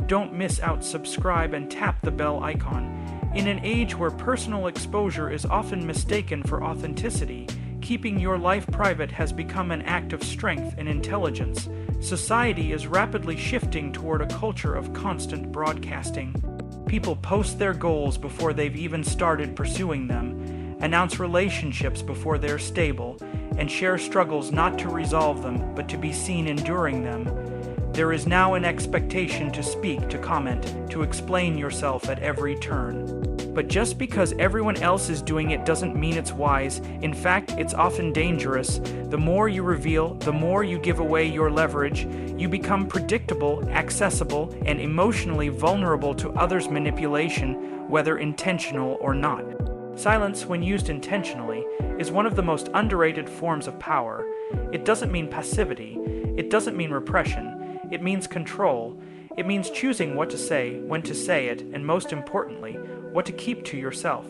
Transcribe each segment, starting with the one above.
don't miss out, subscribe and tap the bell icon. In an age where personal exposure is often mistaken for authenticity, keeping your life private has become an act of strength and intelligence. Society is rapidly shifting toward a culture of constant broadcasting. People post their goals before they've even started pursuing them, announce relationships before they're stable, and share struggles not to resolve them, but to be seen enduring them. There is now an expectation to speak, to comment, to explain yourself at every turn. But just because everyone else is doing it doesn't mean it's wise. In fact, it's often dangerous. The more you reveal, the more you give away your leverage. You become predictable, accessible, and emotionally vulnerable to others' manipulation, whether intentional or not. Silence, when used intentionally, is one of the most underrated forms of power. It doesn't mean passivity. It doesn't mean repression. It means control. It means choosing what to say, when to say it, and most importantly, what to keep to yourself.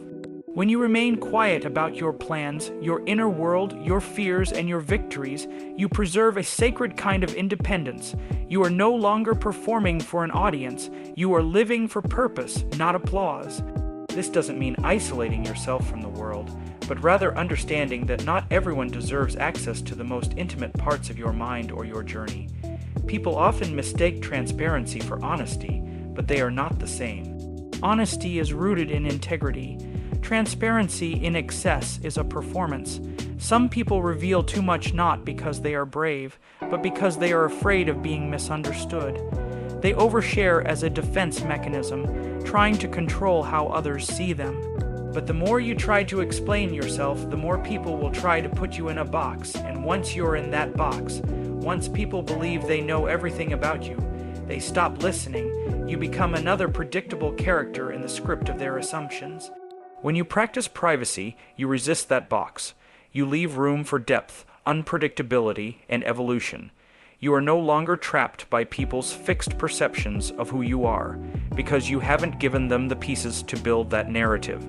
When you remain quiet about your plans, your inner world, your fears, and your victories, you preserve a sacred kind of independence. You are no longer performing for an audience. You are living for purpose, not applause. This doesn't mean isolating yourself from the world, but rather understanding that not everyone deserves access to the most intimate parts of your mind or your journey. People often mistake transparency for honesty, but they are not the same. Honesty is rooted in integrity. Transparency in excess is a performance. Some people reveal too much not because they are brave, but because they are afraid of being misunderstood. They overshare as a defense mechanism, trying to control how others see them. But the more you try to explain yourself, the more people will try to put you in a box, and once you're in that box, once people believe they know everything about you, they stop listening. You become another predictable character in the script of their assumptions. When you practice privacy, you resist that box. You leave room for depth, unpredictability, and evolution. You are no longer trapped by people's fixed perceptions of who you are, because you haven't given them the pieces to build that narrative.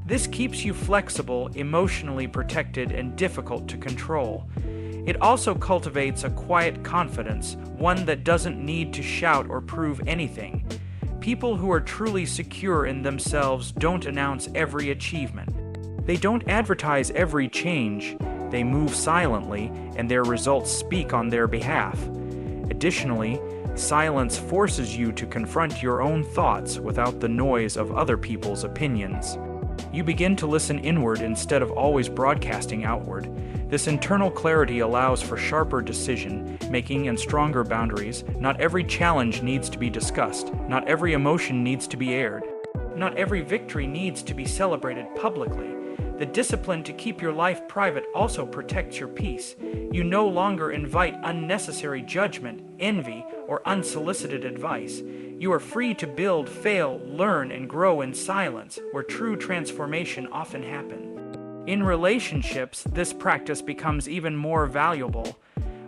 This keeps you flexible, emotionally protected, and difficult to control. It also cultivates a quiet confidence, one that doesn't need to shout or prove anything. People who are truly secure in themselves don't announce every achievement. They don't advertise every change. They move silently, and their results speak on their behalf. Additionally, silence forces you to confront your own thoughts without the noise of other people's opinions. You begin to listen inward instead of always broadcasting outward. This internal clarity allows for sharper decision-making and stronger boundaries. Not every challenge needs to be discussed. Not every emotion needs to be aired. Not every victory needs to be celebrated publicly. The discipline to keep your life private also protects your peace. You no longer invite unnecessary judgment, envy, or unsolicited advice. You are free to build, fail, learn, and grow in silence, where true transformation often happens. In relationships, this practice becomes even more valuable.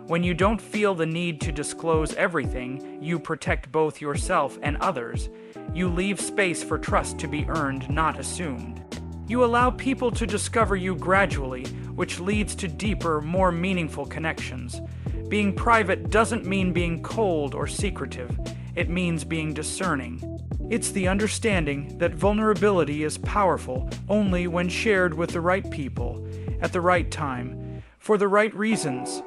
When you don't feel the need to disclose everything, you protect both yourself and others. You leave space for trust to be earned, not assumed. You allow people to discover you gradually, which leads to deeper, more meaningful connections. Being private doesn't mean being cold or secretive. It means being discerning. It's the understanding that vulnerability is powerful only when shared with the right people, at the right time, for the right reasons.